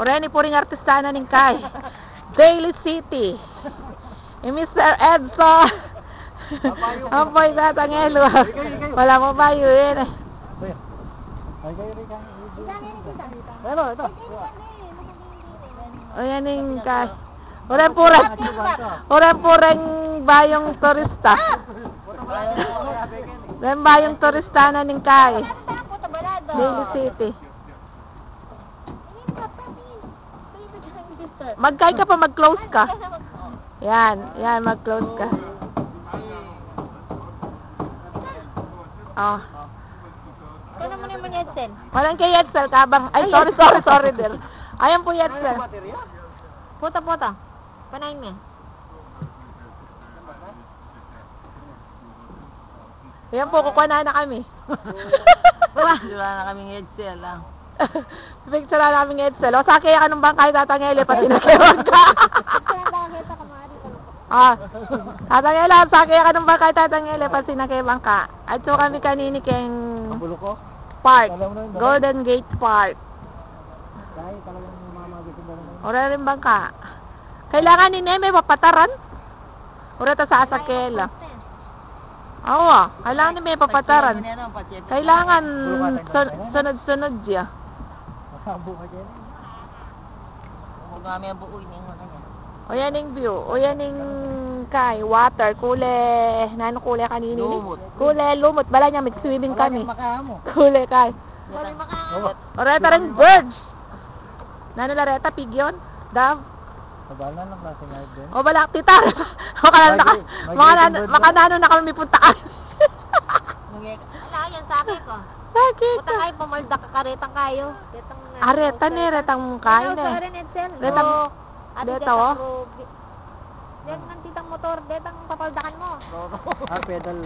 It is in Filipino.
Oreni po rin artistana ning kay. Daily City. Mr. Edso. Apoy sa tangelo. Wala mo ba yun? Ay kayo rin kang. Ito. O yan ning kay. Oren po rin bayong turista. Oren bayong turista na ning kay. Daily City. Mag-kay ka pa, mag-close ka. Yan, mag-close ka. Oh. Ano mo naman Edsel? Walang kay Edsel, kabang. Ay, sorry, dear. Ayan po Edsel. Puta. Panayin mo. Ayan po, kukuha na kami. Wala na kaming Edsel lang. Picture na namin Edsel. O, sakay ka nung bangkay tatangele, pati nakiwan ka. Tatangele, sakay ka nung bangkay tatangele, pati nakiwan ka. At so kami kanini keng Park, Golden Gate Park. Ora rin bangka. Kailangan ni Neme papataran. Ora ta sa asakela. Oo, kailangan ni Neme papataran. Kailangan sunod-sunod siya. Kami ang buuin yung kanya. O yan yung view. O yan yung kay water. Nano kulay kanini? Lumot. Kulay lumot. Bala niya, may swimming kami. Kulay kay. Wala makakawat. Oreta rin birds. Nano lareta, pigyon? Dav? Kabala ng klase nga din. O balak, tita. Makanano na kami punta ka. Wala yan, sabi ko. Sakit. Puta kayo, pumalda ka karetang kayo. Areta ni, retang kain Sa eh. rin Edsel. Retang, deta o. Diyan ng titang motor, detang papaldakan mo. Pedal.